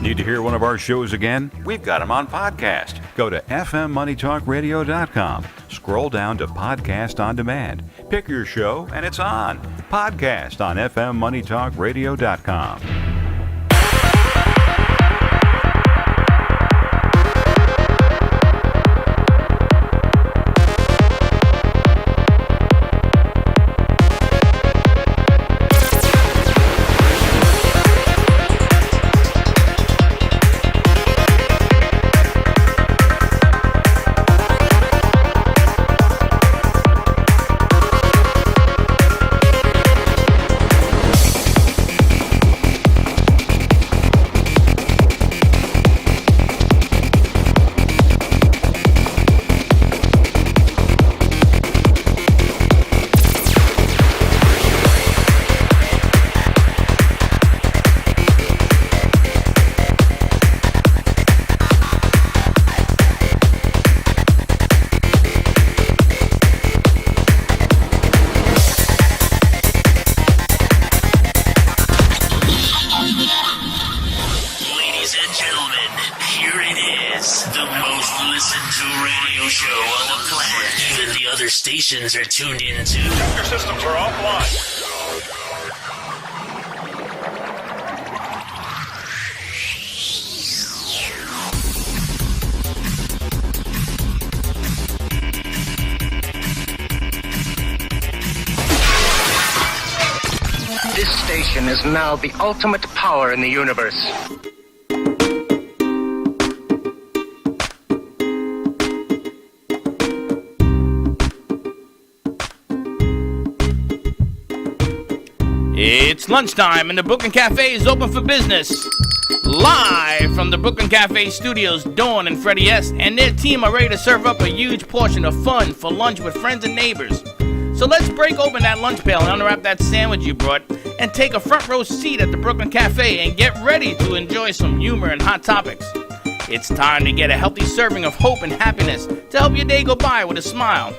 Need to hear one of our shows again? We've got them on podcast. Go to fmmoneytalkradio.com. Scroll down to Podcast on Demand. Pick your show and it's on. Podcast on fmmoneytalkradio.com. Stations are tuned into. Your systems are offline. This station is now the ultimate power in the universe. It's lunchtime and the Brooklyn Café is open for business. Live from the Brooklyn Café studios, Dawn and Freddie S. and their team are ready to serve up a huge portion of fun for lunch with friends and neighbors. So let's break open that lunch pail and unwrap that sandwich you brought and take a front row seat at the Brooklyn Café and get ready to enjoy some humor and hot topics. It's time to get a healthy serving of hope and happiness to help your day go by with a smile.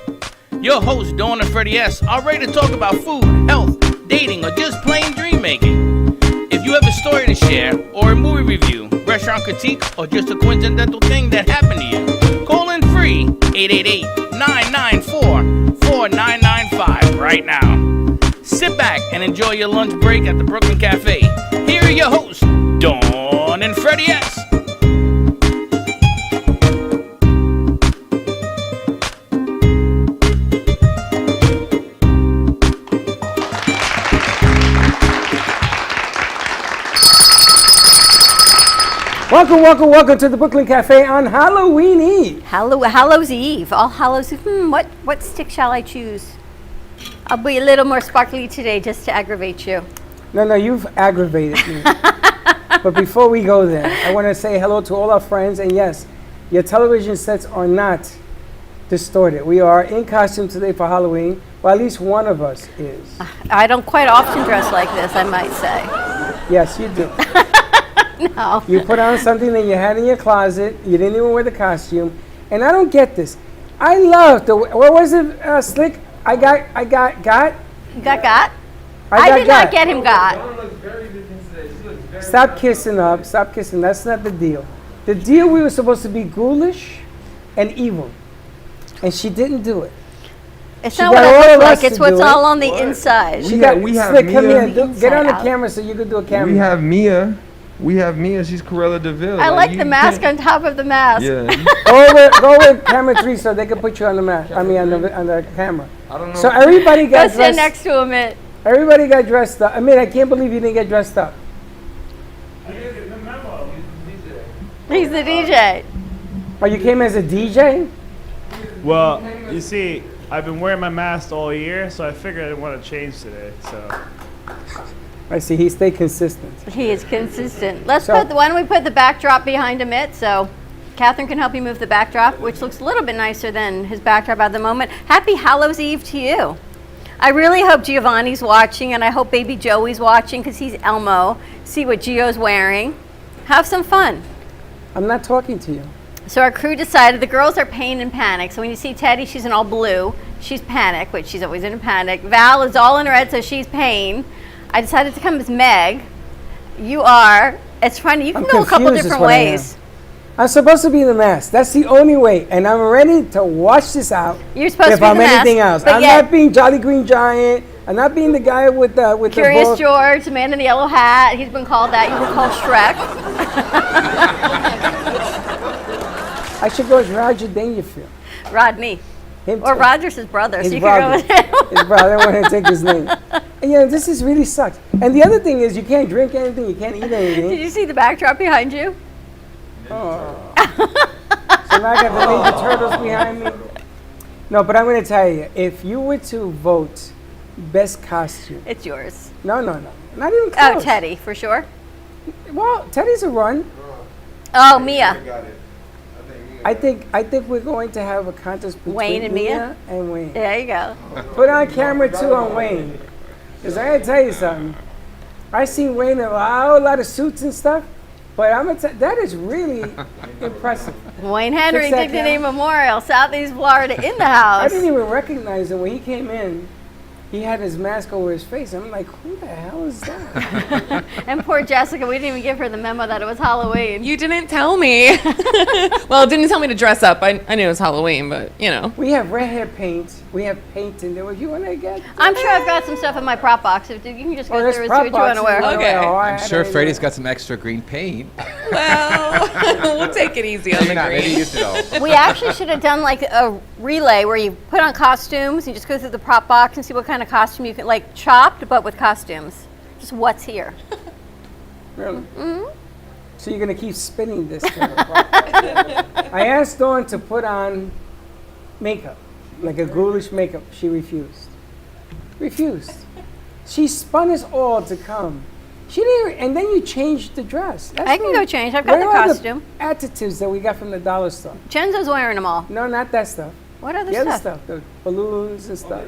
Your hosts, Dawn and Freddie S., are ready to talk about food, health, dating, or just plain dream making. If you have a story to share, or a movie review, restaurant critique, or just a coincidental thing that happened to you, call in free 888-994-4995 right now. Sit back and enjoy your lunch break at the Brooklyn Café. Here are your hosts, Dawn and Freddie S. Welcome to the Brooklyn Café on Halloween Eve. Hallows Eve. All Hallows Eve. What stick shall I choose? I'll be a little more sparkly today just to aggravate you. No, you've aggravated me. But before we go there, I want to say hello to all our friends. And yes, your television sets are not distorted. We are in costume today for Halloween. Well, at least one of us is. I don't quite often dress like this, I might say. Yes, you do. No. You put on something that you had in your closet. You didn't even wear the costume. And I don't get this. I love the, what was it, Slick? I got. You got got? I did not get him got. Stop kissing up. Stop kissing. That's not the deal. The deal, we were supposed to be ghoulish and evil. And she didn't do it. It's not what I look like. It's what's all on the inside. We have Slick, come here. Get on the camera so you can do a camera. We have Mia. She's Corella DeVille. I like the mask on top of the mask. Yeah. go with camera 3 so they can put you on the mask. I mean, on the camera. I don't know. So everybody got dressed. Go stand next to him. Everybody got dressed up. I mean, I can't believe you didn't get dressed up. I didn't get the memo. He's the DJ. Oh, you came as a DJ? Well, you see, I've been wearing my mask all year, so I figured I didn't want to change today. So. I see. He stayed consistent. He is consistent. Why don't we put the backdrop behind him so Catherine can help you move the backdrop, which looks a little bit nicer than his backdrop at the moment. Happy Hallows Eve to you. I really hope Giovanni's watching, and I hope baby Joey's watching because he's Elmo. See what Gio's wearing. Have some fun. I'm not talking to you. So our crew decided the girls are pain and panic. So when you see Teddy, she's in all blue. She's panic, which she's always in a panic. Val is all in red, so she's pain. I decided to come as Meg. You are It's funny. You can I'm go a couple confused is different what I am. ways. I'm supposed to be the mask. That's the only way. And I'm ready to wash this out. You're supposed if to be I'm the anything mask, else. but I'm yet- not being Jolly Green Giant. I'm not being the guy with the Curious ball. George, the man in the yellow hat. He's been called that. You were called Shrek. I should go as Roger Dangerfield. Rodney. Him Or too. Roger's his brother, His so you brother. can go with him. His brother. I don't want to take his name. And this is really sucks. And the other thing is, you can't drink anything. You can't eat anything. Did you see the backdrop behind you? Oh. So now I got the Ninja Turtles behind me. No, but I'm going to tell you, if you were to vote best costume, It's yours. no, not even close. Oh, Teddy, for sure. Well, Teddy's a run. Oh, Mia. I think we're going to have a contest between Wayne and Mia? and Wayne. There you go. Put on camera 2 on Wayne, because I gotta tell you something. I seen Wayne in a lot of suits and stuff, but I'm gonna that is really impressive. Wayne Henry, Fix that Dignity camera. Memorial, Southeast Florida, in the I house. didn't even recognize him when he came in. He had his mask over his face. I'm like, who the hell is that? And poor Jessica, we didn't even give her the memo that it was Halloween. You didn't tell me. Well, it didn't tell me to dress up. I knew it was Halloween, but you know. We have red hair paint. We have paint in there. What you want to get? I'm sure I've got some stuff in my prop box. If you can just go there's through and see prop what you want to wear. boxes. Okay. Oh, I I'm had sure it in Freddie's there. got some extra green paint. Well, we'll take it easy on Maybe the not. Maybe green. he used it all. We actually should have done like a relay where you put on costumes, you just go through the prop box and see what kind of costume you can, like chopped, but with costumes. Just what's here. Really? Mm-hmm. So you're gonna keep spinning this? I asked Dawn to put on makeup, like a ghoulish makeup. She refused. She spun us all to come. She didn't, and then you changed the dress. I can go change. I've got the Where are costume. additives that we got from the dollar store. Chenzo's wearing them all. No, not that stuff. What other The other stuff? stuff, the balloons and stuff.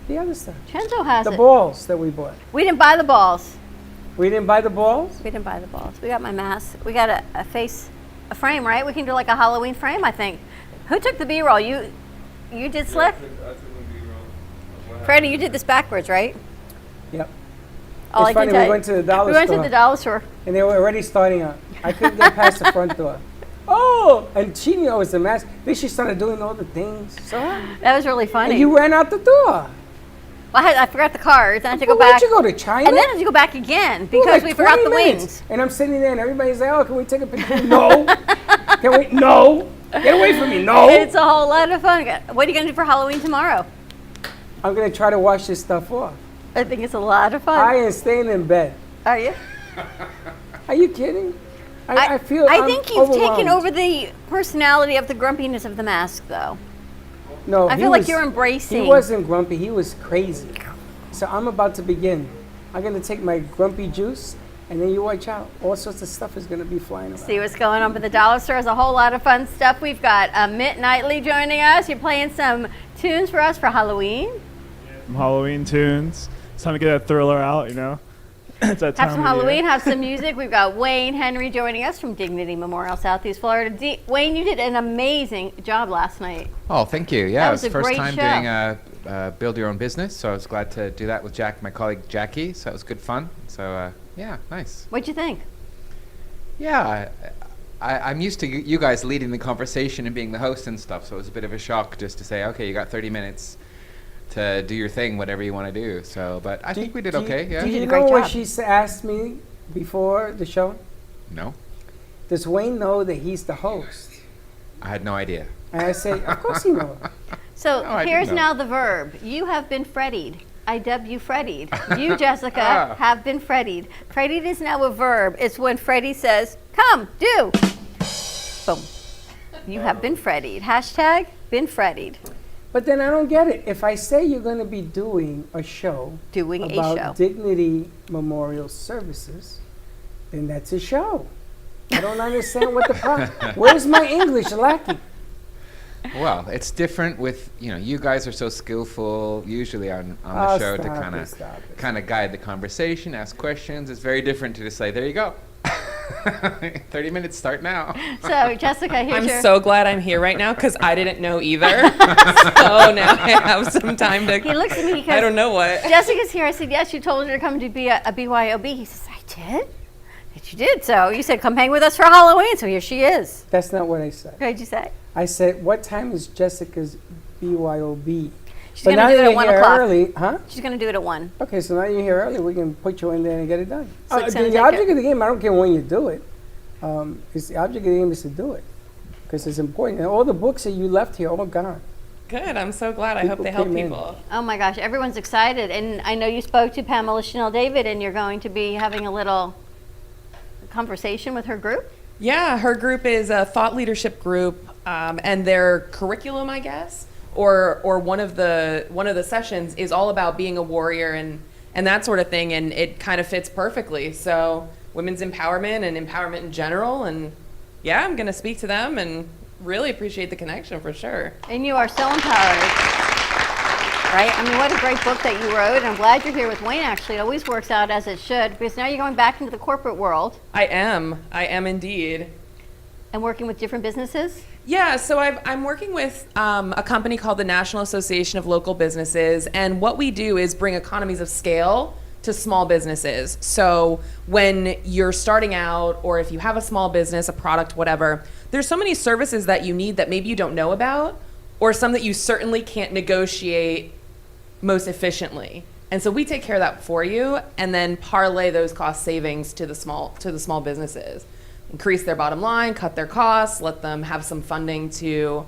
The other stuff. Chenzo has The it. balls that we bought. We didn't buy the balls. We didn't buy the balls? We didn't buy the balls. We got my mask. We got a frame, right? We can do like a Halloween frame, I think. Who took the B-roll? You did, Slick? Freddie, you did this backwards, right? Yep. All It's I funny, can tell we you- went to the dollar We went store. to the dollar store. And they were already starting up. I couldn't get past the front door. Oh, and she knew I was the mask. Then she started doing all the things. So, That was really funny. and you ran out the door. Well, I forgot the cards. And I had to Well, go back. where'd you go to China? And then I had to go back again We were because like we forgot 20 the minutes. wings. And I'm sitting there, and everybody's like, "Oh, can we take a picture?" No. Can we? No. Get away from me. No. It's a whole lot of fun. What are you going to do for Halloween tomorrow? I'm gonna try to wash this stuff off. I think it's a lot of fun. I am staying in bed. Are you? Are you kidding? I feel. I I'm think you've taken overwhelmed. over the personality of the grumpiness of the mask, though. No, I he feel like was- you're embracing. He wasn't grumpy. He was crazy. So I'm about to begin. I'm gonna take my grumpy juice, and then you watch out. All sorts of stuff is gonna be flying around. See what's going on. But the dollar store has a whole lot of fun stuff. We've got Mitt Knightley joining us. You're playing some tunes for us for Halloween. Some Halloween tunes. It's time to get that thriller out, you know? It's that time Have some of year. Halloween, have some music. We've got Wayne Henry joining us from Dignity Memorial, Southeast Florida. Wayne, you did an amazing job last night. Oh, thank you. Yeah, That it was was the a first great time show. doing build your own business, so I was glad to do that with my colleague Jackie. So it was good fun. So yeah, nice. What'd you think? Yeah, I'm used to you guys leading the conversation and being the host and stuff, so it was a bit of a shock just to say, okay, you got 30 minutes to do your thing, whatever you want to do. So, but I think we did okay. Yeah. Do you a great know what job. she asked me before the show? No, Does Wayne know that he's the host? I had no idea. And I say, of course he knows. So No, I didn't here's know. now the verb. You have been freddied. I dub you Freddied. You, Jessica, have been Freddied. Freddied is now a verb. It's when Freddie says, come, do. Boom. You have been Freddied. Hashtag been Freddied. But then I don't get it. If I say you're going to be doing a show Doing a about show. Dignity Memorial Services, then that's a show. I don't understand what the problem. Where's my English lacking? Well, it's different with you guys are so skillful usually on the Oh, show to stop kind it, stop it. of guide the conversation, ask questions. It's very different to just say, there you go. 30 minutes start now. So, Jessica, here's I'm your... so glad I'm here right now because I didn't know either. So now I have some time to. He looks at me because I don't know what. Jessica's here. I said, yes, you told her to come to be a BYOB. He says, I did? She did. So you said, come hang with us for Halloween. So here she is. That's not what I said. What did you say? I said, what time is Jessica's BYOB? She's But going now to do it you're at 1 here o'clock. early, huh? She's going to do it at 1. Okay, so now you're here early. We can put you in there and get it done. So it's The gonna take object it- of the game, I don't care when you do it. It's the object of the game is to do it because it's important. And all the books that you left here, all gone. Good. I'm so glad. I hope People they help came in. people. Oh my gosh, everyone's excited. And I know you spoke to Pamela Chanel David, and you're going to be having a little conversation with her group. Yeah, her group is a thought leadership group, and their curriculum, I guess, or one of the sessions is all about being a warrior and that sort of thing, and it kind of fits perfectly. So women's empowerment and empowerment in general, and yeah, I'm going to speak to them and really appreciate the connection for sure. And you are so empowered, right? I mean, what a great book that you wrote. And I'm glad you're here with Wayne, actually. It always works out as it should, because now you're going back into the corporate world. I am indeed. And working with different businesses? Yeah, so I'm working with a company called the National Association of Local Businesses, and what we do is bring economies of scale to small businesses. So when you're starting out, or if you have a small business, a product, whatever, there's so many services that you need that maybe you don't know about, or some that you certainly can't negotiate most efficiently. And so we take care of that for you, and then parlay those cost savings to the small businesses. Increase their bottom line, cut their costs, let them have some funding to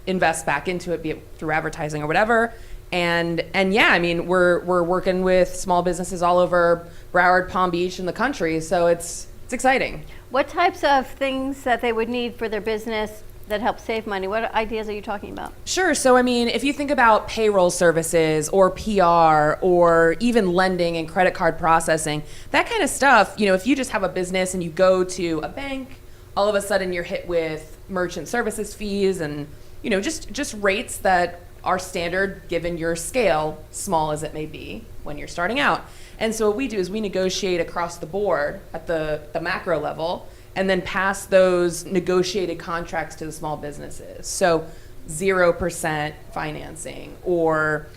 invest back into it, be it through advertising or whatever. And yeah, I mean, we're working with small businesses all over Broward, Palm Beach, and the country, so it's exciting. What types of things that they would need for their business that help save money? What ideas are you talking about? Sure. So, I mean, if you think about payroll services or PR or even lending and credit card processing, that kind of stuff, you know, if you just have a business and you go to a bank, all of a sudden you're hit with merchant services fees and, you know, just rates that are standard given your scale, small as it may be when you're starting out. And so what we do is we negotiate across the board at the macro level, and then pass those negotiated contracts to the small businesses. So 0% financing, or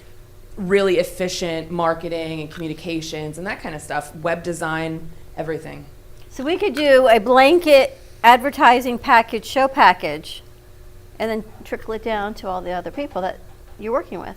really efficient marketing and communications and that kind of stuff, web design, everything. So we could do a blanket advertising package, show package, and then trickle it down to all the other people that you're working with.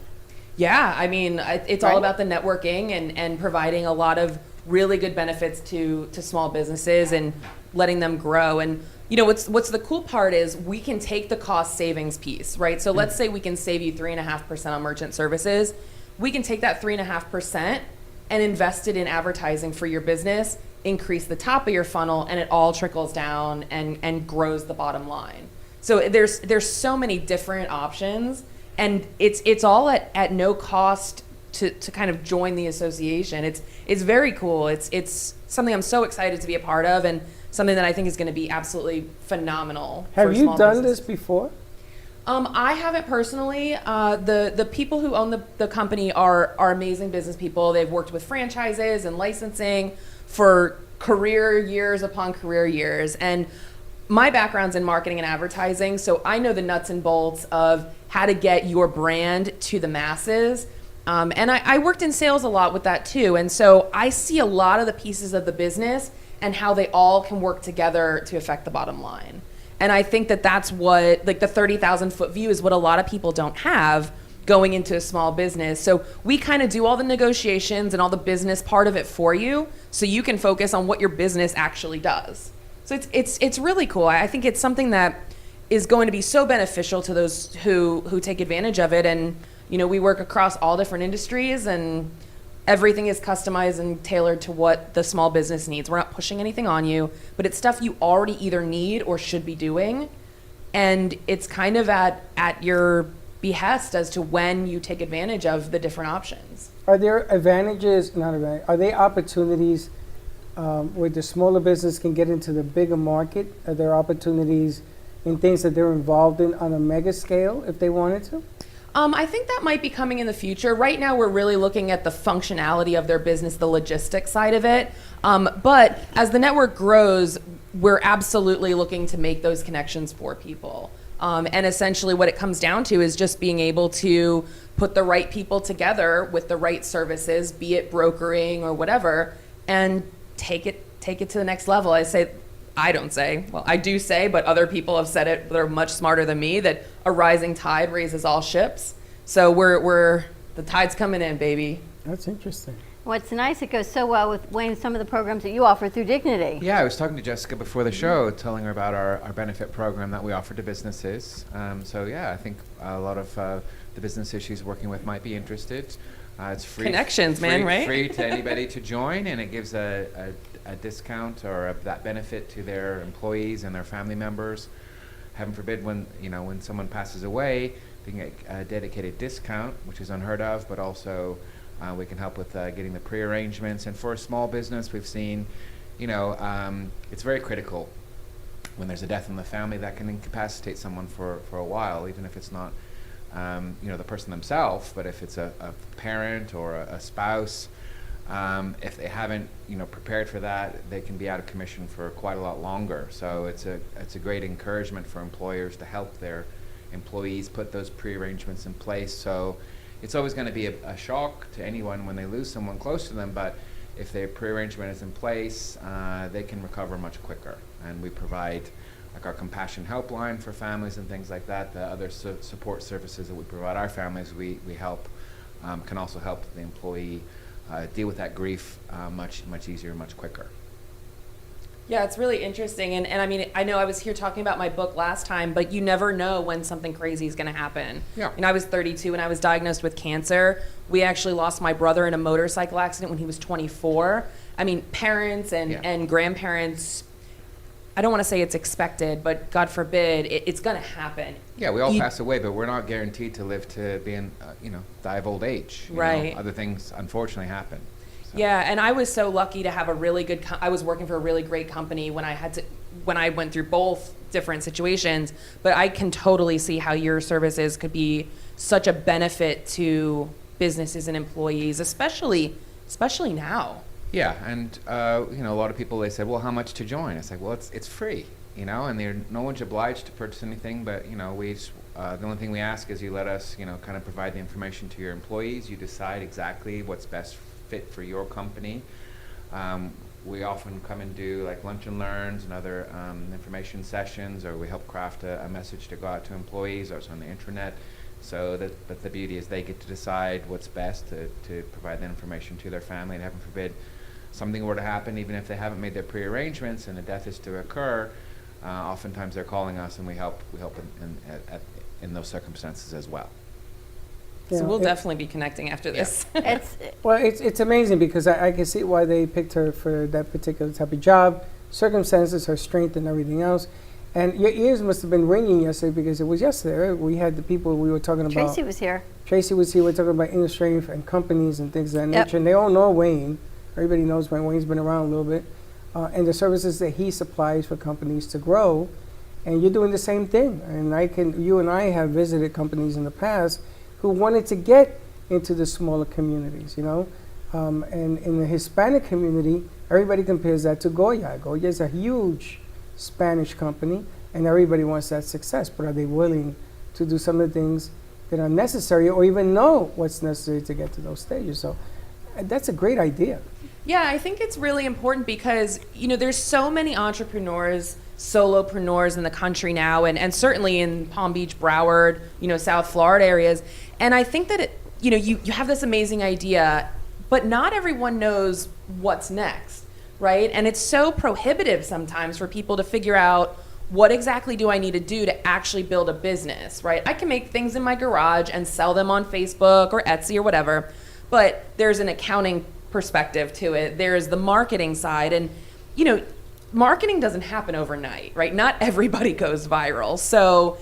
Yeah, I mean, it's all about the networking and providing a lot of really good benefits to small businesses and letting them grow. And you know, what's the cool part is we can take the cost savings piece, right? So let's say we can save you 3.5% on merchant services. We can take that 3.5% and invest it in advertising for your business, increase the top of your funnel, and it all trickles down and grows the bottom line. So there's so many different options, and it's all at no cost to kind of join the association. It's very cool. It's something I'm so excited to be a part of, and something that I think is going to be absolutely phenomenal. Have you done this before? I haven't personally. The people who own the company are amazing business people. They've worked with franchises and licensing for career years upon career years. And my background's in marketing and advertising, so I know the nuts and bolts of how to get your brand to the masses. And I worked in sales a lot with that too. And so I see a lot of the pieces of the business and how they all can work together to affect the bottom line. And I think that's what, like, the 30,000 foot view is what a lot of people don't have going into a small business. So we kind of do all the negotiations and all the business part of it for you, so you can focus on what your business actually does. So it's really cool. I think it's something that is going to be so beneficial to those who take advantage of it. And you know, we work across all different industries, and everything is customized and tailored to what the small business needs. We're not pushing anything on you, but it's stuff you already either need or should be doing. And it's kind of at your behest as to when you take advantage of the different options. Are there are there opportunities where the smaller business can get into the bigger market? Are there opportunities in things that they're involved in on a mega scale if they wanted to? I think that might be coming in the future. Right now, we're really looking at the functionality of their business, the logistics side of it. But as the network grows, we're absolutely looking to make those connections for people. And essentially what it comes down to is just being able to put the right people together with the right services, be it brokering or whatever, and take it take it to the next level. I don't say, well, I do say, but other people have said it, they're much smarter than me, that a rising tide raises all ships. So the tide's coming in, baby. That's interesting. What's nice, it goes so well with Wayne, some of the programs that you offer through Dignity. Yeah, I was talking to Jessica before the show, telling her about our benefit program that we offer to businesses. So yeah, I think a lot of the businesses she's working with might be interested. It's free. Connections, man, right? Free to anybody to join, and it gives a discount or that benefit to their employees and their family members. Heaven forbid when someone passes away, they can get a dedicated discount, which is unheard of, but also we can help with getting the pre-arrangements. And for a small business, we've seen, it's very critical when there's a death in the family that can incapacitate someone for a while, even if it's not the person themselves, but if it's a parent or a spouse, if they haven't prepared for that, they can be out of commission for quite a lot longer. So it's a great encouragement for employers to help their employees put those pre-arrangements in place. So it's always going to be a shock to anyone when they lose someone close to them, but if their pre-arrangement is in place, they can recover much quicker. And we provide like our compassion helpline for families and things like that. The other support services that we provide our families, we help, can also help the employee deal with that grief much easier, much quicker. Yeah, it's really interesting. And I mean, I know I was here talking about my book last time, but you never know when something crazy is going to happen. Yeah. I was 32 when I was diagnosed with cancer. We actually lost my brother in a motorcycle accident when he was 24. I mean, parents and grandparents, I don't want to say it's expected, but God forbid, it's going to happen. Yeah, we all pass away, but we're not guaranteed to live to be in, die of old age. Right. Other things unfortunately happen. So. Yeah, and I was so lucky to have a really good. I was working for a really great company when I went through both different situations. But I can totally see how your services could be such a benefit to businesses and employees, especially now. Yeah, and a lot of people, they said, well, how much to join? It's like, well, it's free, and no one's obliged to purchase anything, but we just, the only thing we ask is you let us kind of provide the information to your employees. You decide exactly what's best fit for your company. We often come and do like lunch and learns and other information sessions, or we help craft a message to go out to employees, or it's on the intranet. But the beauty is they get to decide what's best to provide the information to their family, and heaven forbid something were to happen, even if they haven't made their pre-arrangements and a death is to occur, oftentimes they're calling us, and we help in those circumstances as well. So we'll definitely be connecting after this. Yeah. It's amazing because I can see why they picked her for that particular type of job, circumstances, her strength, and everything else. And your ears must have been ringing yesterday because it was yesterday. Right? We had the people we were talking about. Tracy was here. Tracy was here. We're talking about inner strength and companies and things of that nature. And they all know Wayne. Everybody knows Wayne. Wayne's been around a little bit. And the services that he supplies for companies to grow. And you're doing the same thing. And you and I have visited companies in the past who wanted to get into the smaller communities, and in the Hispanic community, everybody compares that to Goya. Goya is a huge Spanish company, and everybody wants that success, but are they willing to do some of the things that are necessary, or even know what's necessary to get to those stages? So that's a great idea. Yeah, I think it's really important because, there's so many entrepreneurs, solopreneurs in the country now, and certainly in Palm Beach, Broward, South Florida areas. And I think that you have this amazing idea, but not everyone knows what's next, right? And it's so prohibitive sometimes for people to figure out what exactly do I need to do to actually build a business, right? I can make things in my garage and sell them on Facebook or Etsy or whatever, but there's an accounting perspective to it. There's the marketing side, and marketing doesn't happen overnight, right? Not everybody goes viral. So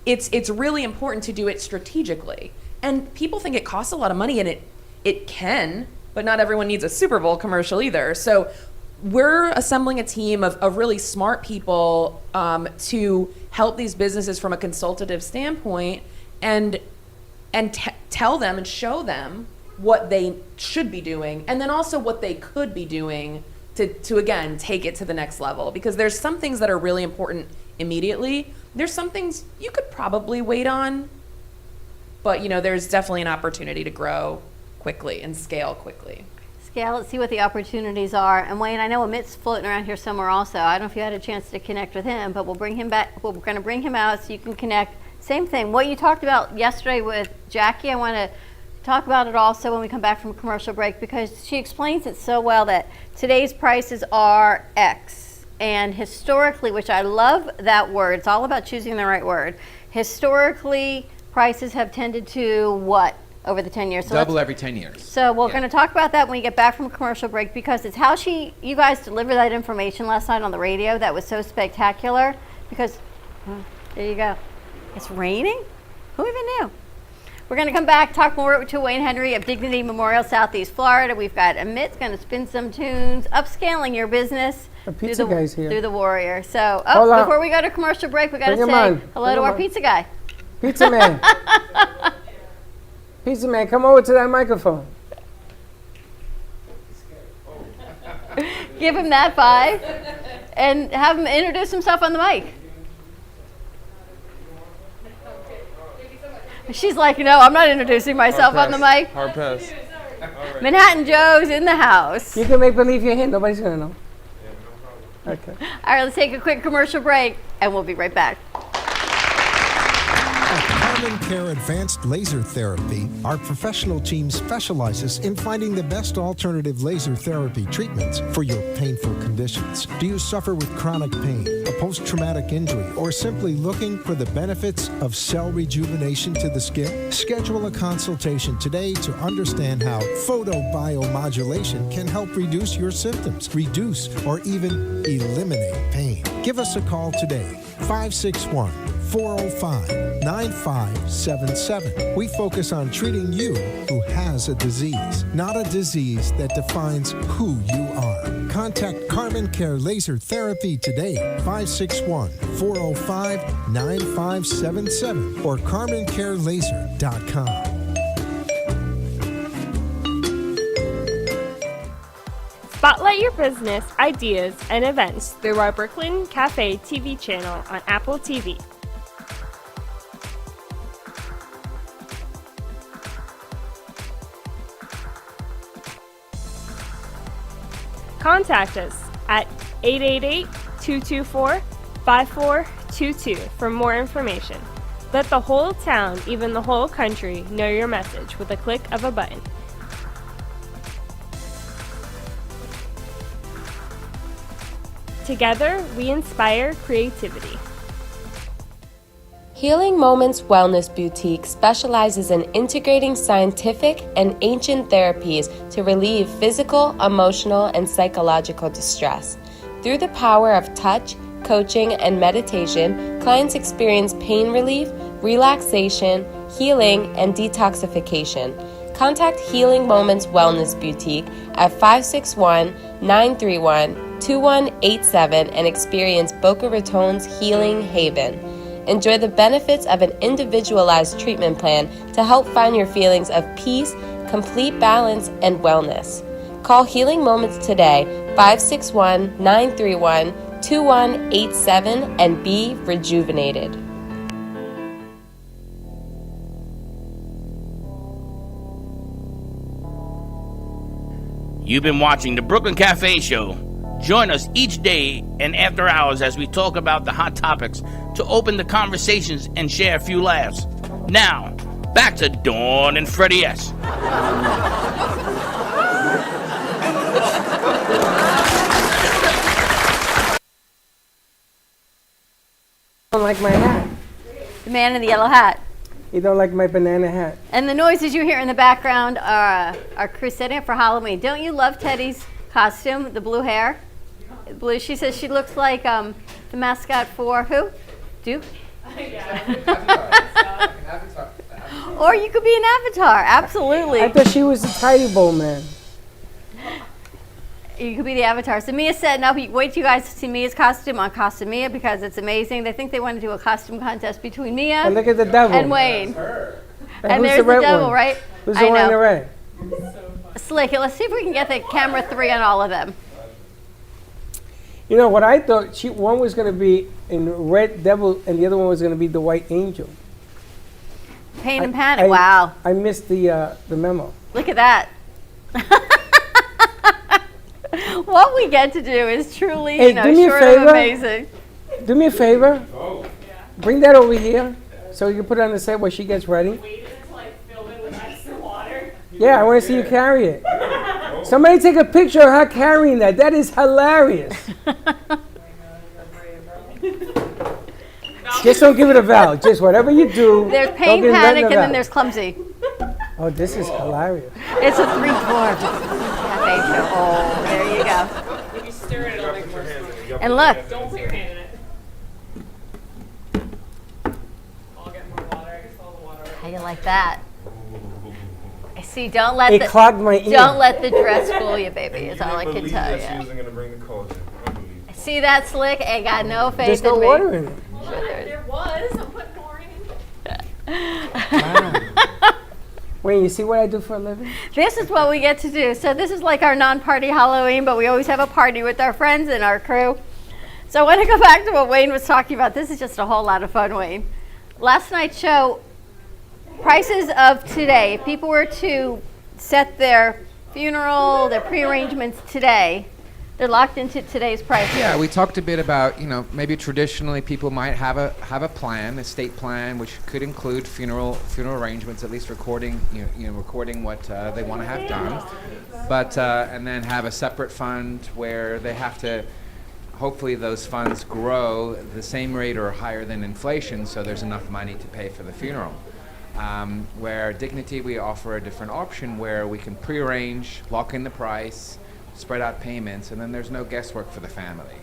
it's really important to do it strategically. And people think it costs a lot of money, and it can, but not everyone needs a Super Bowl commercial either. So we're assembling a team of really smart people to help these businesses from a consultative standpoint and tell them and show them what they should be doing, and then also what they could be doing to again, take it to the next level. Because there's some things that are really important immediately. There's some things you could probably wait on, but there's definitely an opportunity to grow quickly and scale quickly. upscale it, see what the opportunities are. And Wayne, I know Amit's floating around here somewhere also. I don't know if you had a chance to connect with him, but we'll bring him back. We're going to bring him out so you can connect. Same thing. What you talked about yesterday with Jackie, I want to talk about it also when we come back from commercial break, because she explains it so well that today's prices are X. And historically, which I love that word, it's all about choosing the right word. Historically, prices have tended to what over the 10 years? So double every 10 years. So we're going to talk about that when we get back from commercial break, because it's how you guys delivered that information last night on the radio that was so spectacular. Because, there you go. It's raining? Who even knew? We're going to come back, talk more to Wayne Henry of Dignity Memorial, Southeast Florida. We've got Amit's going to spin some tunes, upscaling your business. The pizza guy's here. Through the Warrior. So, before we go to commercial break, we got to say hello to our pizza guy. Pizza man. Pizza man, come over to that microphone. Give him that 5 and have him introduce himself on the mic. She's like, no, I'm not introducing myself on the mic. Hard pass. Manhattan Joe's in the house. You can make believe you're here. Nobody's going to know. Okay. All right, let's take a quick commercial break, and we'll be right back. At Care Advanced Laser Therapy, our professional team specializes in finding the best alternative laser therapy treatments for your painful conditions. Do you suffer with chronic pain, a post-traumatic injury, or simply looking for the benefits of cell rejuvenation to the skin? Schedule a consultation today to understand how photobiomodulation can help reduce your symptoms, reduce or even eliminate pain. Give us a call today, 561-405-9577. We focus on treating you who has a disease, not a disease that defines who you are. Contact Carmen Care Laser Therapy today, 561-405-9577 or carmencarelaser.com. Spotlight your business, ideas, and events through our Brooklyn Café TV channel on Apple TV. Contact us at 888-224-5422 for more information. Let the whole town, even the whole country, know your message with a click of a button. Together, we inspire creativity. Healing Moments Wellness Boutique specializes in integrating scientific and ancient therapies to relieve physical, emotional, and psychological distress. Through the power of touch, coaching, and meditation, clients experience pain relief, relaxation, healing, and detoxification. Contact Healing Moments Wellness Boutique at 561-931-2187 and experience Boca Raton's Healing Haven. Enjoy the benefits of an individualized treatment plan to help find your feelings of peace, complete balance, and wellness. Call Healing Moments today, 561-931-2187, and be rejuvenated. You've been watching the Brooklyn Café Show. Join us each day and after hours as we talk about the hot topics to open the conversations and share a few laughs. Now, back to Dawn and Freddie S. Don't like my hat. The man in the yellow hat. You don't like my banana hat. And the noises you hear in the background are our crew setting up for Halloween. Don't you love Teddy's costume, the blue hair? Blue. She says she looks like the mascot for who? Duke? Or you could be an avatar. Absolutely. I thought she was the Tidy Bowl man. You could be the avatar. So Mia said, no, wait till you guys see Mia's costume on Costumia because it's amazing. They think they want to do a costume contest between Mia and look at the devil. And Wayne. And who's there's the devil, one? right? Who's the one in the red? Slick. Let's see if we can get the camera 3 on all of them. You know what I thought? One was going to be in red devil and the other one was going to be the white angel. Pain and Panic. Wow. I missed the memo. Look at that. What we get to do is truly, Hey, do me a short of favor. amazing. Do me a favor. Bring that over here so you can put it on the set while she gets ready. Yeah, I want to see you carry it. Somebody take a picture of her carrying that. That is hilarious. Just don't give it a vowel. Just whatever you do. There's don't pain, give it panic, a and vowel. then there's clumsy. Oh, this is hilarious. It's a three-chord cafe show. Oh, there you go. If you stir it, it'll make more smoke. And look. Don't put your hand in it. I'll get more water. I guess all the water. How you like that? See, don't let It clogged my ear. Don't let the dress fool you, baby. Is all I can tell you. She wasn't gonna bring the culture. See that slick? I got no faith There's no in me. water in it. There was. I'm putting more in. Wait, you see what I do for a living? This is what we get to do. So this is like our non-party Halloween, but we always have a party with our friends and our crew. So I want to go back to what Wayne was talking about. This is just a whole lot of fun, Wayne. Last night's show, prices of today. If people were to set their funeral, their pre-arrangements today, they're locked into today's prices. Yeah, we talked a bit about, maybe traditionally people might have a plan, estate plan, which could include funeral arrangements, at least recording, recording what they want to have done, but and then have a separate fund where they have to. Hopefully, those funds grow the same rate or higher than inflation, so there's enough money to pay for the funeral. Where Dignity, we offer a different option where we can pre-arrange, lock in the price, spread out payments, and then there's no guesswork for the family.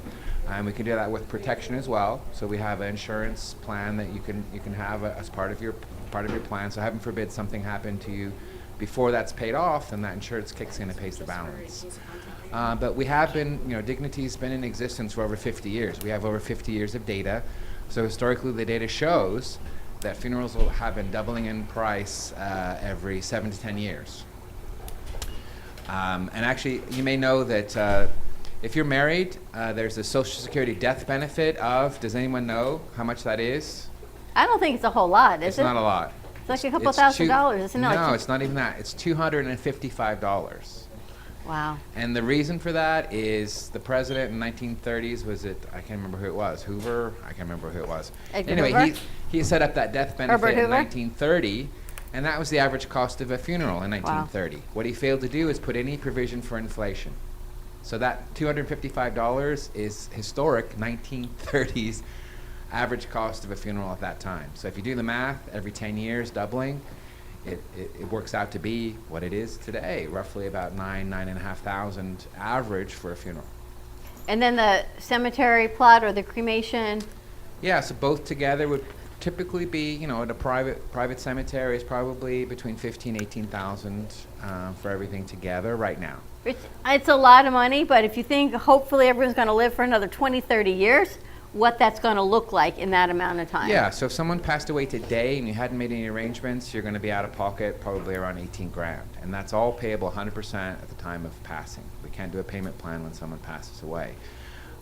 And we can do that with protection as well. So we have an insurance plan that you can have as part of your plan. So heaven forbid something happened to you before that's paid off, then that insurance kicks in and pays the balance. But we have been, Dignity's been in existence for over 50 years. We have over 50 years of data. So historically, the data shows that funerals have been doubling in price every 7 to 10 years. And actually, you may know that if you're married, there's a Social Security death benefit of, does anyone know how much that is? I don't think it's a whole lot, is it? It's not a lot. It's like a couple $1,000s, isn't it? No, it's not even that. It's $255. Wow. And the reason for that is the president in 1930s, was it, I can't remember who it was, Hoover? I can't remember who it was. Edgar Anyway, Hoover? he set up that death benefit Herbert in Hoover? 1930, and that was the average cost of a funeral in 1930. Wow. What he failed to do is put any provision for inflation. So that $255 is historic 1930s average cost of a funeral at that time. So if you do the math, every 10 years doubling, it works out to be what it is today, roughly about $9,500 average for a funeral. And then the cemetery plot or the cremation? Yeah, so both together would typically be, at a private cemetery is probably between $15,000 $18,000 for everything together right now. It's a lot of money, but if you think hopefully everyone's going to live for another 20, 30 years, what that's going to look like in that amount of time. Yeah, so if someone passed away today and you hadn't made any arrangements, you're going to be out of pocket probably around 18 grand. And that's all payable 100% at the time of passing. We can't do a payment plan when someone passes away.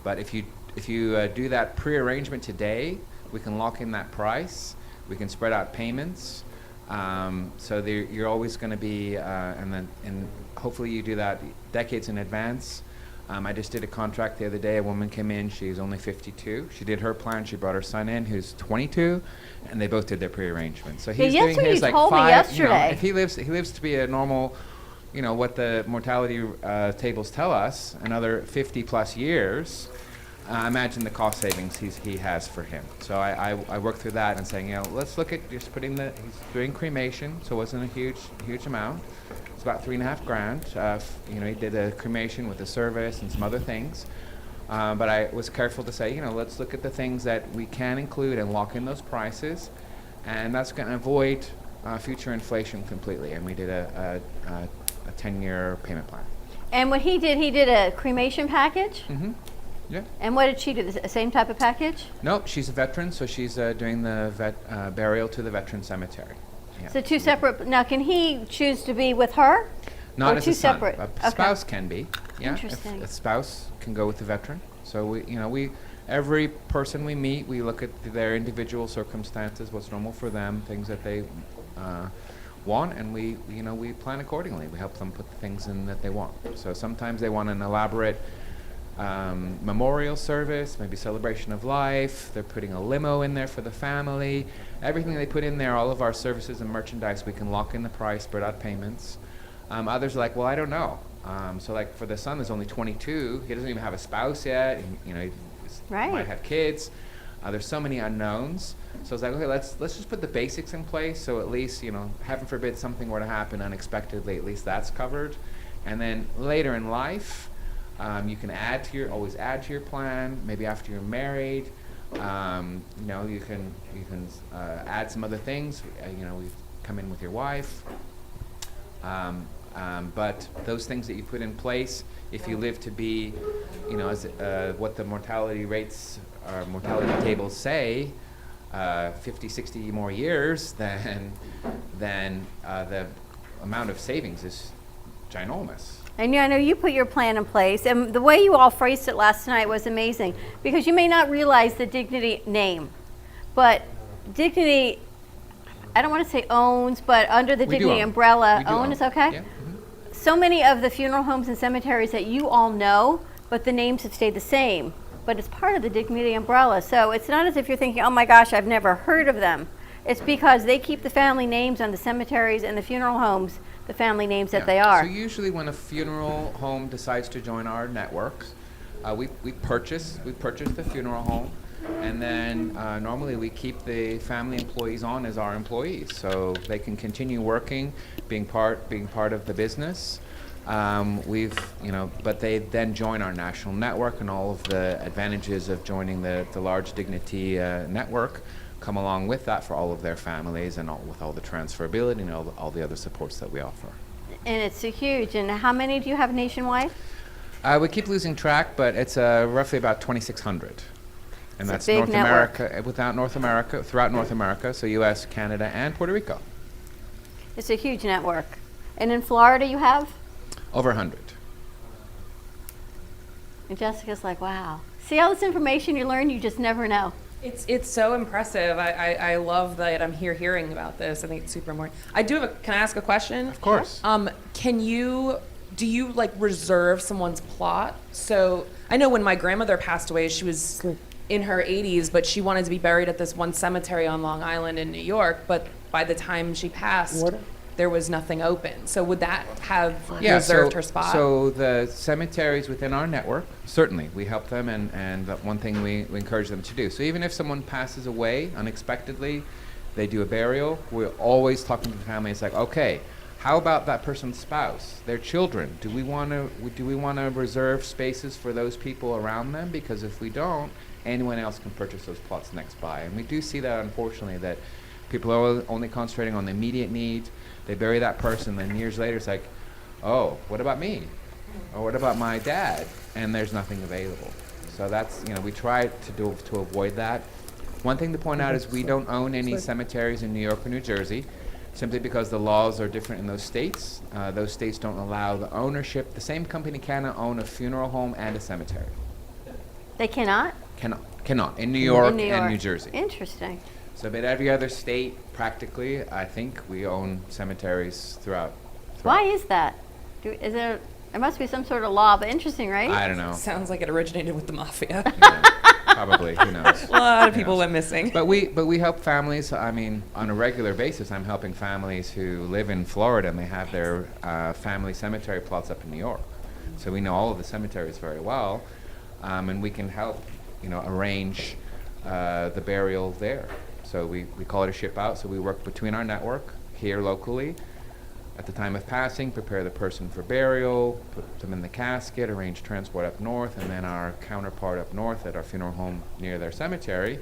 But if you do that pre-arrangement today, we can lock in that price. We can spread out payments. So you're always going to be, and hopefully you do that decades in advance. I just did a contract the other day. A woman came in. She's only 52. She did her plan. She brought her son in, who's 22, and they both did their pre-arrangement. So he's doing his like told me 5. yesterday. If he lives to be a normal, what the mortality tables tell us, another 50 plus years. Imagine the cost savings he has for him. So I worked through that and saying, let's look at just putting he's doing cremation, so it wasn't a huge amount. It's about $3.5 grand. He did a cremation with a service and some other things. But I was careful to say, let's look at the things that we can include and lock in those prices. And that's going to avoid future inflation completely. And we did a 10-year payment plan. And what he did a cremation package? Mm-hmm. Yeah. And what did she do? The same type of package? Nope, she's a veteran, so she's doing the burial to the veteran cemetery. Yeah. So two separate. Now, can he choose to be with her? Not or as two a son. separate? A spouse can be. Yeah. Interesting. If a spouse can go with the veteran. So every person we meet, we look at their individual circumstances, what's normal for them, things that they want, and we plan accordingly. We help them put the things in that they want. So sometimes they want an elaborate memorial service, maybe celebration of life. They're putting a limo in there for the family. Everything they put in there, all of our services and merchandise, we can lock in the price, spread out payments. Others are like, well, I don't know. So like for the son, there's only 22. He doesn't even have a spouse yet. He might have kids. There's so many unknowns. So it's like, okay, let's just put the basics in place. So at least, heaven forbid something were to happen unexpectedly, at least that's covered. And then later in life, you can always add to your plan. Maybe after you're married, you can add some other things. We come in with your wife. But those things that you put in place, if you live to be, as what the mortality rates or mortality tables say, 50, 60 more years, then the amount of savings is ginormous. And I know you put your plan in place, and the way you all phrased it last night was amazing, because you may not realize the Dignity name, but Dignity, I don't want to say owns, but under the Dignity umbrella, own is okay? Yeah. So many of the funeral homes and cemeteries that you all know, but the names have stayed the same, but it's part of the Dignity umbrella. So it's not as if you're thinking, oh my gosh, I've never heard of them. It's because they keep the family names on the cemeteries and the funeral homes, the family names that they are. So usually when a funeral home decides to join our network, we purchase the funeral home, and then normally we keep the family employees on as our employees, so they can continue working, being part of the business. But they then join our national network, and all of the advantages of joining the large Dignity network come along with that for all of their families, and with all the transferability and all the other supports that we offer. And it's huge. And how many do you have nationwide? We keep losing track, but it's roughly about 2,600. And that's North America, throughout North America, so U.S., Canada, and Puerto Rico. It's a huge network. And in Florida you have? Over 100. And Jessica's like, wow. See all this information you learn, you just never know. It's so impressive. I love that I'm here hearing about this. I think it's super important. Can I ask a question? Of course. Do you reserve someone's plot? So I know when my grandmother passed away, she was in her 80s, but she wanted to be buried at this one cemetery on Long Island in New York. But by the time she passed, there was nothing open. So would that have reserved her spot? So the cemeteries within our network, certainly we help them, and the one thing we encourage them to do. So even if someone passes away unexpectedly, they do a burial, we're always talking to the family. It's like, okay, how about that person's spouse, their children? Do we want to reserve spaces for those people around them? Because if we don't, anyone else can purchase those plots next by. And we do see that, unfortunately, that people are only concentrating on the immediate need. They bury that person, then years later it's like, oh, what about me? Or what about my dad? And there's nothing available. So that's, we try to avoid that. One thing to point out is we don't own any cemeteries in New York or New Jersey, simply because the laws are different in those states. Those states don't allow the ownership. The same company cannot own a funeral home and a cemetery. They cannot? Cannot. In New York and New Jersey. Interesting. So, but every other state, practically, I think we own cemeteries throughout. Why is that? There must be some sort of law, but interesting, right? I don't know. Sounds like it originated with the mafia. Probably, who knows? A lot of people went missing. But we help families. I mean, on a regular basis, I'm helping families who live in Florida and they have their family cemetery plots up in New York. So we know all of the cemeteries very well, and we can help, arrange the burial there. So we call it a ship out. So we work between our network here locally. At the time of passing, prepare the person for burial, put them in the casket, arrange transport up north, and then our counterpart up north at our funeral home near their cemetery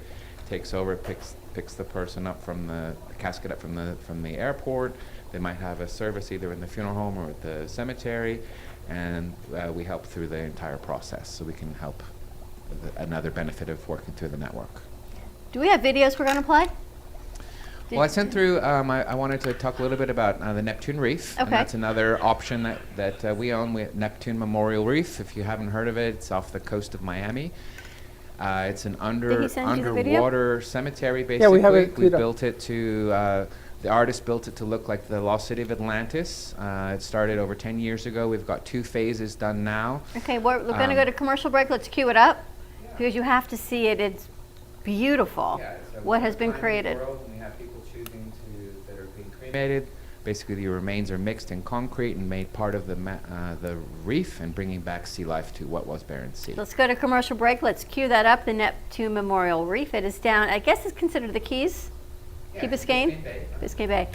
takes over, picks the person up from the casket up from the airport. They might have a service either in the funeral home or at the cemetery, and we help through the entire process. So we can help. Another benefit of working through the network. Do we have videos we're going to play? Well, I sent through, I wanted to talk a little bit about the Neptune Reef. Okay. And that's another option that we own. We Neptune Memorial Reef. If you haven't heard of it, it's off the coast of Miami. It's an underwater cemetery, basically. Yeah, we have it. We built it to The artist built it to look like the lost city of Atlantis. It started over 10 years ago. We've got 2 phases done now. Okay, we're going to go to commercial break. Let's cue it up because you have to see it. It's beautiful. Yeah, so what has been created. We have people choosing that are being cremated. Basically, the remains are mixed in concrete and made part of the reef and bringing back sea life to what was Barents Sea. Let's go to commercial break. Let's cue that up. The Neptune Memorial Reef. It is down, I guess it's considered the Keys. Key Biscayne? Biscayne Bay.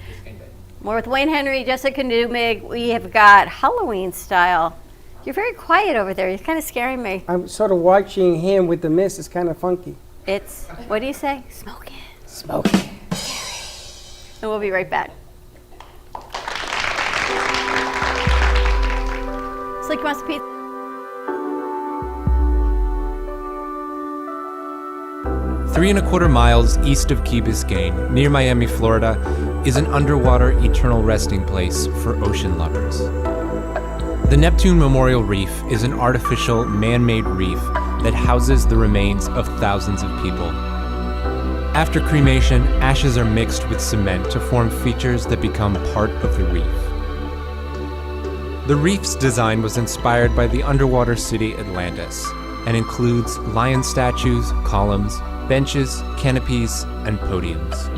More with Wayne Henry, Jessica Newmig. We have got Halloween style. You're very quiet over there. You're kind of scaring me. I'm sort of watching him with the mist. It's kind of funky. It's, what do you say? Smoking. Smoking. And we'll be right back. Slick Must Pizza. Three and a quarter miles east of Key Biscayne, near Miami, Florida, is an underwater eternal resting place for ocean lovers. The Neptune Memorial Reef is an artificial, man-made reef that houses the remains of thousands of people. After cremation, ashes are mixed with cement to form features that become part of the reef. The reef's design was inspired by the underwater city Atlantis and includes lion statues, columns, benches, canopies, and podiums.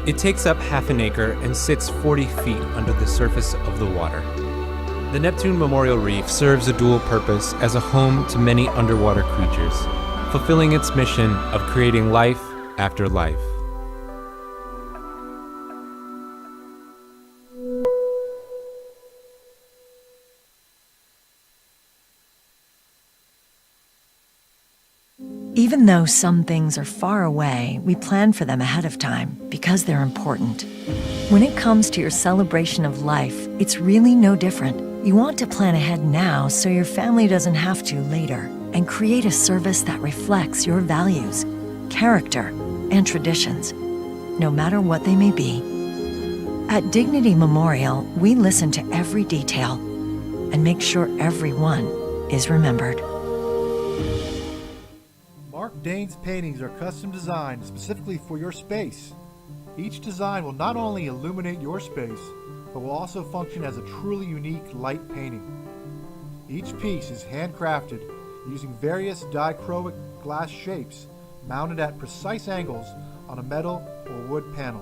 It takes up half an acre and sits 40 feet under the surface of the water. The Neptune Memorial Reef serves a dual purpose as a home to many underwater creatures, fulfilling its mission of creating life after life. Even though some things are far away, we plan for them ahead of time because they're important. When it comes to your celebration of life, it's really no different. You want to plan ahead now so your family doesn't have to later, and create a service that reflects your values, character, and traditions, no matter what they may be. At Dignity Memorial, we listen to every detail and make sure everyone is remembered. Mark Dane's paintings are custom designed specifically for your space. Each design will not only illuminate your space, but will also function as a truly unique light painting. Each piece is handcrafted using various dichroic glass shapes mounted at precise angles on a metal or wood panel.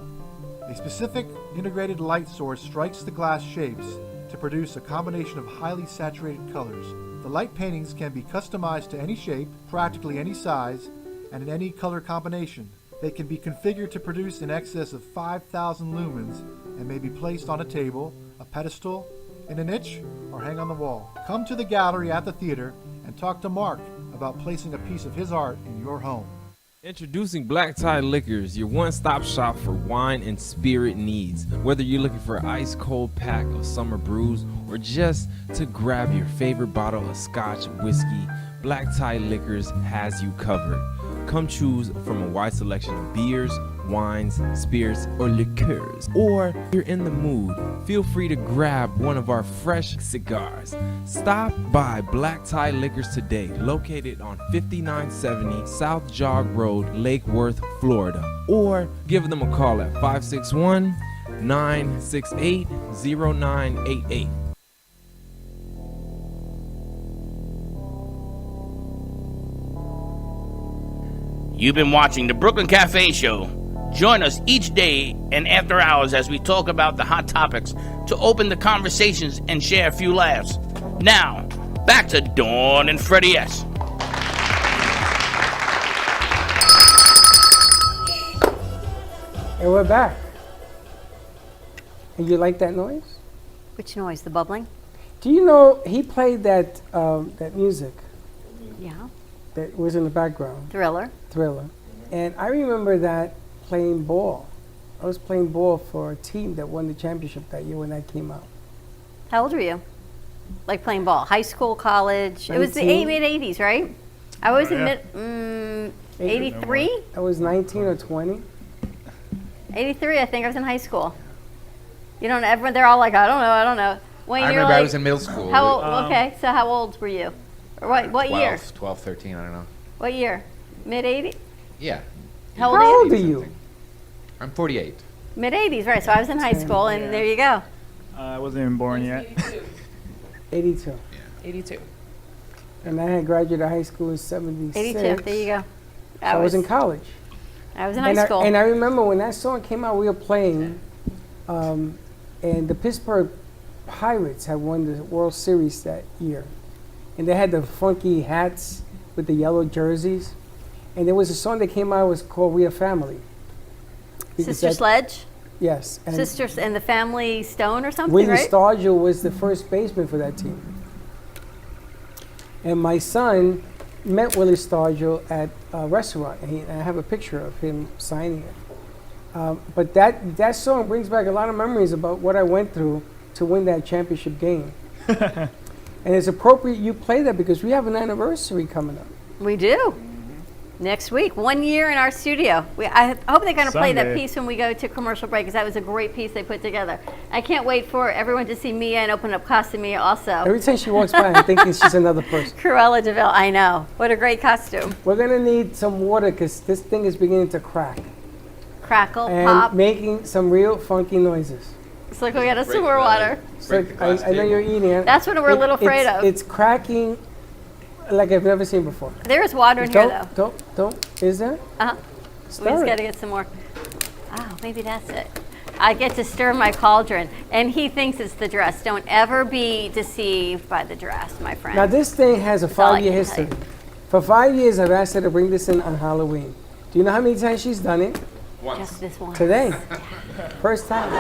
A specific integrated light source strikes the glass shapes to produce a combination of highly saturated colors. The light paintings can be customized to any shape, practically any size, and in any color combination. They can be configured to produce in excess of 5,000 lumens and may be placed on a table, a pedestal, in a niche, or hang on the wall. Come to the gallery at the theater and talk to Mark about placing a piece of his art in your home. Introducing Black Tie Liquors, your one-stop shop for wine and spirit needs. Whether you're looking for an ice-cold pack of summer brews or just to grab your favorite bottle of Scotch whiskey, Black Tie Liquors has you covered. Come choose from a wide selection of beers, wines, spirits, or liqueurs. Or if you're in the mood, feel free to grab one of our fresh cigars. Stop by Black Tie Liquors today, located on 5970 South Jog Road, Lake Worth, Florida. Or give them a call at 561-968-0988. You've been watching the Brooklyn Cafe Show. Join us each day and after hours as we talk about the hot topics to open the conversations and share a few laughs. Now, back to Dawn and Freddie S. And we're back. And you like that noise? Which noise? The bubbling? Do you know he played that that music? Yeah. That was in the background. Thriller. And I remember that playing ball. I was playing ball for a team that won the championship that year when that came out. How old were you? Like playing ball? High school, college? 19. It was the mid-80s, right? I was in 83? I was 19 or 20. 83, I think. I was in high school. You don't know, everyone, they're all like, I don't know. Wayne, I you're remember like, I was in middle school. How old, okay, so how old were you? Or what year? 12, 13, I don't know. What year? Mid-80s? Yeah. How old are you? I'm 48. Mid-'80s, right? So I was in high school, and there you go. I wasn't even born yet. 82. 82. And I had graduated high school in 76. 82. There you go. So I was in college. I was in high school. And I remember when that song came out, we were playing, and the Pittsburgh Pirates had won the World Series that year. And they had the funky hats with the yellow jerseys. And there was a song that came out, it was called We Are Family. Sister Sledge? Yes. And Sisters and the Family Stone or something, Willie right? Stargell was the first baseman for that team. And my son met Willie Stargell at a restaurant, and I have a picture of him signing it. But that song brings back a lot of memories about what I went through to win that championship game. And it's appropriate you play that because we have an anniversary coming up. We do. Next week, 1 year in our studio. I hope they're going to play that Someday. piece when we go to commercial break, because that was a great piece they put together. I can't wait for everyone to see Mia and open up Costa Mia also. Every time she walks by, I'm thinking she's another person. Cruella de Vil, I know. What a great costume. We're going to need some water because this thing is beginning to crack. Crackle, And pop. making some real funky noises. It's like we got us some more water. So I know you're eating it. That's what we're a little afraid of. It's cracking like I've never seen before. There is water in here, though. Don't. Is there? Uh-huh. We Stir just it. got to get some more. Oh, maybe that's it. I get to stir my cauldron, and he thinks it's the dress. Don't ever be deceived by the dress, my friend. Now this thing has a That's all I 5-year can tell history. For 5 years, I've asked her to bring this in on Halloween. Do you know how many times she's done it? Just this one. Today. First time.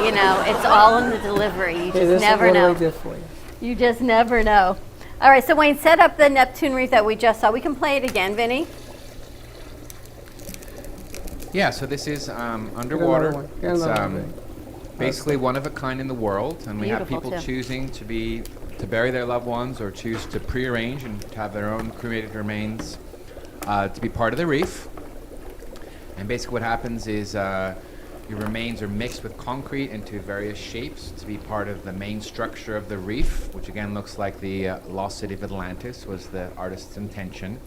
You know, it's all in the delivery. You Hey, just there's never some water know. right there for you. You just never know. All right, so Wayne, set up the Neptune reef that we just saw. We can play it again, Vinny. Yeah, so this is underwater. one. Get It's another one. basically one of a kind in the world, and we have Beautiful, people too. choosing to bury their loved ones or choose to prearrange and to have their own cremated remains to be part of the reef. And basically what happens is your remains are mixed with concrete into various shapes to be part of the main structure of the reef, which again looks like the lost city of Atlantis was the artist's intention.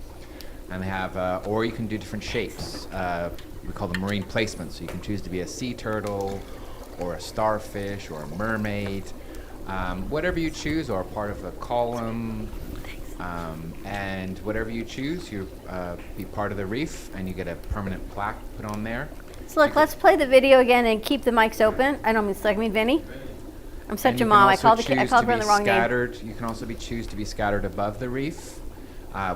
And they have, or you can do different shapes. We call them marine placements. So you can choose to be a sea turtle, or a starfish, or a mermaid, whatever you choose, or part of a column. And whatever you choose, you be part of the reef, and you get a permanent plaque put on there. So look, let's play the video again and keep the mics open. I don't mean to, I mean Vinny. I'm such And a you can mom. I also called choose her to on be the wrong name. scattered. You can also choose to be scattered above the reef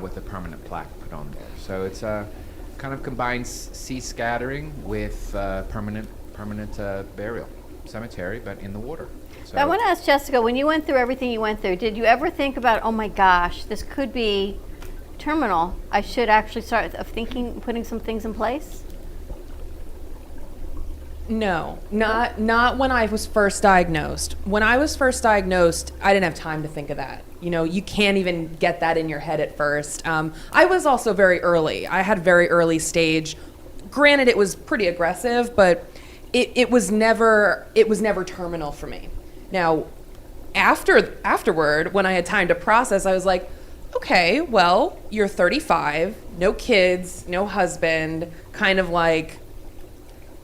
with a permanent plaque put on there. So it's kind of combines sea scattering with permanent burial cemetery, but in the water. So But I want to ask Jessica, when you went through everything you went through, did you ever think about, oh my gosh, this could be terminal? I should actually start putting some things in place? No, not when I was first diagnosed. When I was first diagnosed, I didn't have time to think of that. You know, you can't even get that in your head at first. I was also very early. I had very early stage. Granted, it was pretty aggressive, but it was never terminal for me. Now, afterward, when I had time to process, I was like, okay, well, you're 35, no kids, no husband, kind of like,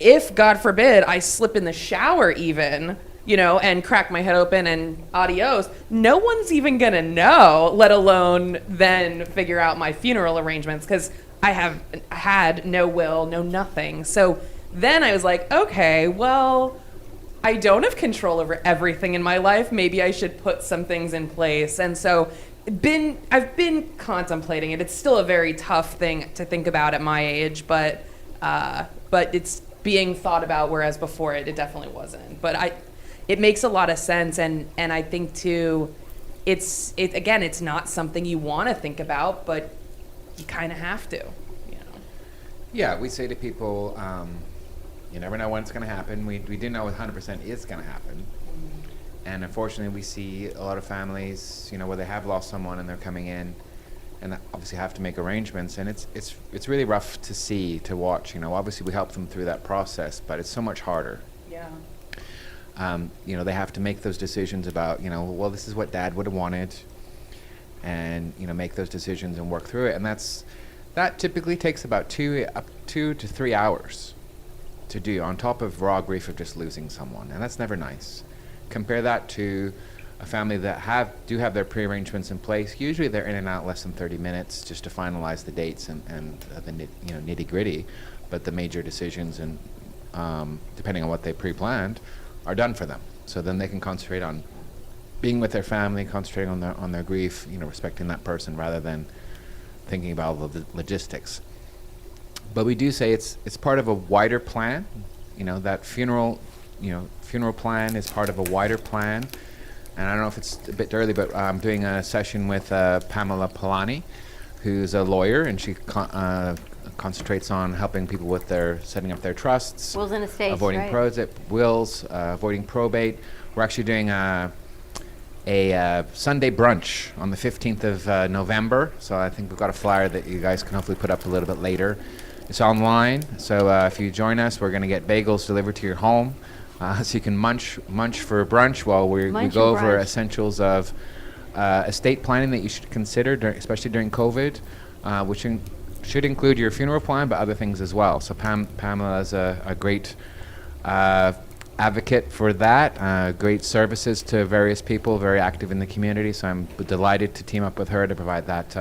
if, God forbid, I slip in the shower even, you know, and crack my head open and adios, no one's even gonna know, let alone then figure out my funeral arrangements, because I have had no will, no nothing. So then I was like, okay, well, I don't have control over everything in my life. Maybe I should put some things in place. And so I've been contemplating it. It's still a very tough thing to think about at my age, but it's being thought about, whereas before it definitely wasn't. But it makes a lot of sense, and I think too, it's not something you want to think about, but you kind of have to, you know. yeah, we say to people, you never know when it's going to happen. We do know 100% it's going to happen. And unfortunately, we see a lot of families, you know, where they have lost someone and they're coming in, and obviously have to make arrangements. And it's really rough to see, to watch. You know, obviously we help them through that process, but it's so much harder. Yeah. You know, they have to make those decisions about, you know, well, this is what Dad would have wanted, and you know, make those decisions and work through it. And that typically takes about 2 to 3 hours. to do on top of raw grief of just losing someone, and that's never nice. Compare that to a family that do have their pre-arrangements in place. Usually they're in and out less than 30 minutes just to finalize the dates and the nitty-gritty, but the major decisions and depending on what they pre-planned are done for them. So then they can concentrate on being with their family, concentrating on their grief, respecting that person rather than thinking about all the logistics. But we do say it's part of a wider plan. That funeral plan is part of a wider plan. And I don't know if it's a bit early, but I'm doing a session with Pamela Polani, who's a lawyer, and she concentrates on helping people with setting up their trusts, wills and estates, avoiding right. wills, avoiding probate. We're actually doing a Sunday brunch on the 15th of November. So I think we've got a flyer that you guys can hopefully put up a little bit later. It's online, so if you join us, we're going to get bagels delivered to your home, so you can munch for brunch while we go over essentials of estate planning that you should consider, especially during COVID, which should include your funeral plan, but other things as well. So Pamela is a great advocate for that, great services to various people, very active in the community, so I'm delighted to team up with her to provide that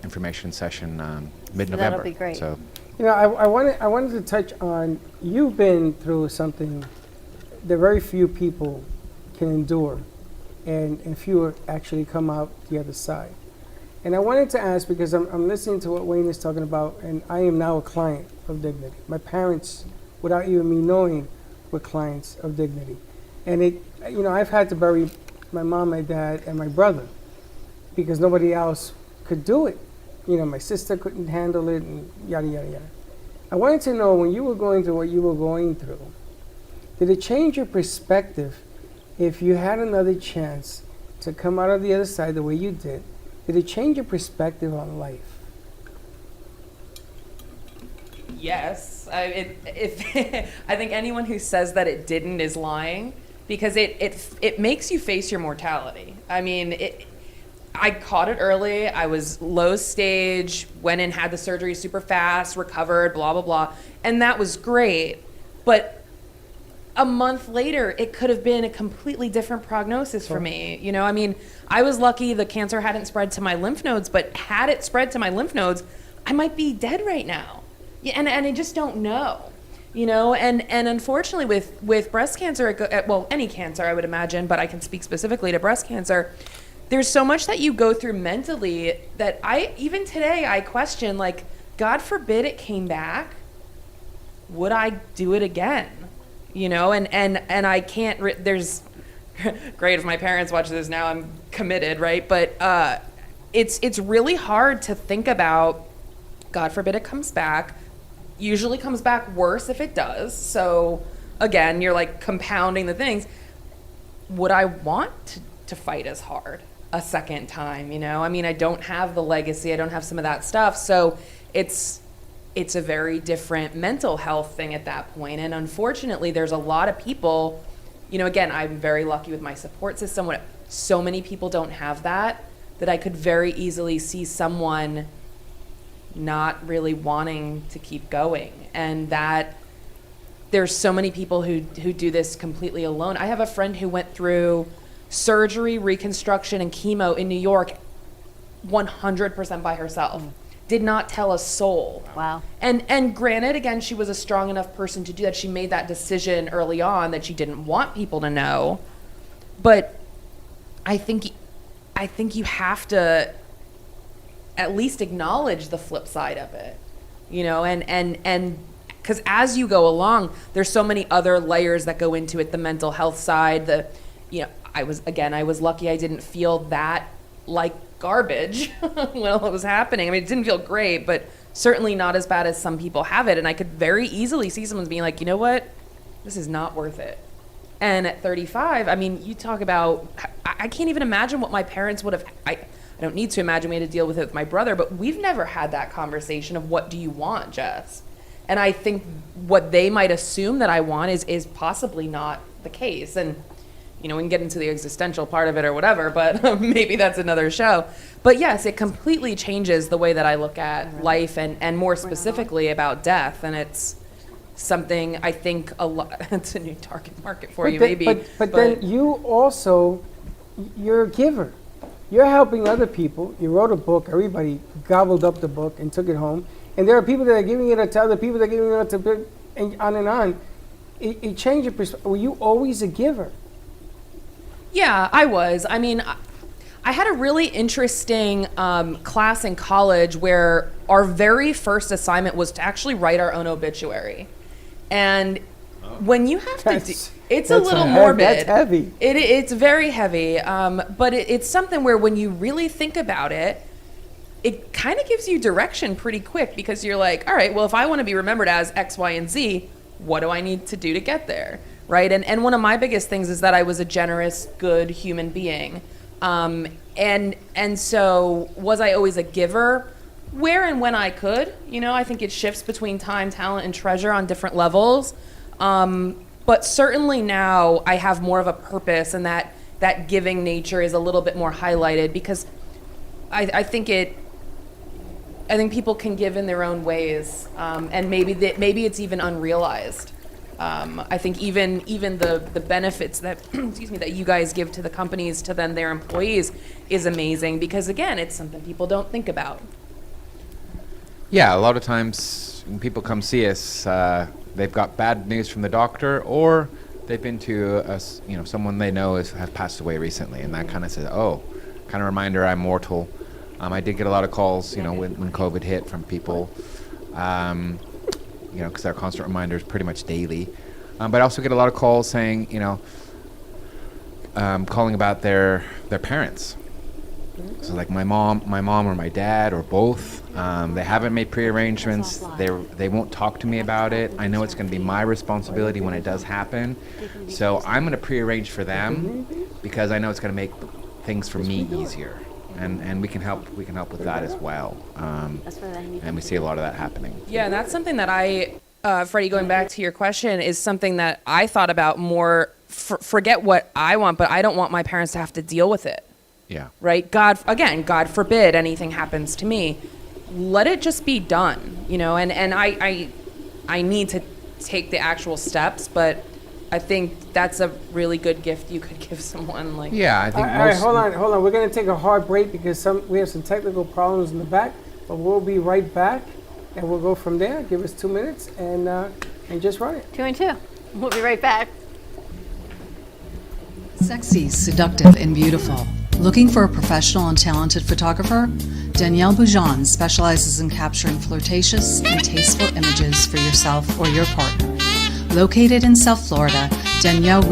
information session mid-November. That'll be great. So. I wanted to touch on, you've been through something that very few people can endure, and few actually come out the other side. And I wanted to ask, because I'm listening to what Wayne is talking about, and I am now a client of Dignity. My parents, without even me knowing, were clients of Dignity. And I've had to bury my mom, my dad, and my brother because nobody else could do it. My sister couldn't handle it, and yada, yada, yada. I wanted to know, when you were going through what you were going through, did it change your perspective if you had another chance to come out of the other side the way you did? Did it change your perspective on life? Yes. I think anyone who says that it didn't is lying, because it makes you face your mortality. I mean, I caught it early. I was low stage, went in, had the surgery super fast, recovered, blah, blah, blah. And that was great. But a month later, it could have been a completely different prognosis for me. I was lucky the cancer hadn't spread to my lymph nodes, but had it spread to my lymph nodes, I might be dead right now. And I just don't know. And unfortunately with breast cancer, well, any cancer, I would imagine, but I can speak specifically to breast cancer, there's so much that you go through mentally that even today I question, like, God forbid it came back, would I do it again? And I can't, there's, great if my parents watch this now, I'm committed, right? But it's really hard to think about, God forbid it comes back, usually comes back worse if it does. So again, you're like compounding the things. Would I want to fight as hard a second time? I don't have the legacy, I don't have some of that stuff, so it's a very different mental health thing at that point. And unfortunately, there's a lot of people, again, I'm very lucky with my support system. So many people don't have that I could very easily see someone not really wanting to keep going, and that there's so many people who do this completely alone. I have a friend who went through surgery, reconstruction, and chemo in New York 100% by herself. Did not tell a soul. Wow. And granted, again, she was a strong enough person to do that. She made that decision early on that she didn't want people to know. But I think you have to at least acknowledge the flip side of it, and because as you go along, there's so many other layers that go into it. The mental health side, I was lucky I didn't feel that like garbage while it was happening. I mean, it didn't feel great, but certainly not as bad as some people have it. And I could very easily see someone being like, you know what, this is not worth it. And at 35, I mean, you talk about, I can't even imagine what my parents would have, I don't need to imagine. We had to deal with it with my brother, but we've never had that conversation of what do you want, Jess? And I think what they might assume that I want is possibly not the case. And, we can get into the existential part of it or whatever, but maybe that's another show. But yes, it completely changes the way that I look at life and more specifically about death. And it's something I think a lot. It's a new target market for But you, then- maybe. But then you also, you're a giver. You're helping other people. You wrote a book. Everybody gobbled up the book and took it home. And there are people that are giving it to other people that are giving it to, and on and on. It changed your perspective. Were you always a giver? Yeah, I was. I mean, I had a really interesting class in college where our very first assignment was to actually write our own obituary. And when you have to do, it's a little morbid. That's heavy. It's very heavy, but it's something where when you really think about it, it kind of gives you direction pretty quick, because you're like, all right, well, if I want to be remembered as X, Y, and Z, what do I need to do to get there, right? And one of my biggest things is that I was a generous, good human being. And so was I always a giver? Where and when I could. You know, I think it shifts between time, talent, and treasure on different levels. But certainly now I have more of a purpose, and that giving nature is a little bit more highlighted, because I think people can give in their own ways, and maybe it's even unrealized. I think even the benefits that excuse me, that you guys give to the companies to then their employees is amazing, because again, it's something people don't think about. Yeah, a lot of times when people come see us, they've got bad news from the doctor, or they've been to someone they know has passed away recently, and that kind of says, oh, kind of reminder I'm mortal. I did get a lot of calls, when COVID hit, from people, because they're constant reminders pretty much daily. But I also get a lot of calls saying, calling about their parents. So like my mom or my dad or both, they haven't made pre-arrangements. They won't talk to me about it. I know it's going to be my responsibility when it does happen. So I'm going to pre-arrange for them, because I know it's going to make things for me easier. And we can help with that as well. And we see a lot of that happening. Yeah, that's something that Freddie, going back to your question, is something that I thought about more. Forget what I want, but I don't want my parents to have to deal with it. Yeah. Right? God forbid anything happens to me. Let it just be done, and I need to take the actual steps, but I think that's a really good gift you could give someone. Like, yeah, I think. All right, hold on. We're gonna take a hard break because we have some technical problems in the back, but we'll be right back, and we'll go from there. Give us 2 minutes and just run it. 2 and 2. We'll be right back. Sexy, seductive, and beautiful. Looking for a professional and talented photographer? Danielle Boujon specializes in capturing flirtatious and tasteful images for yourself or your partner. Located in South Florida, Danielle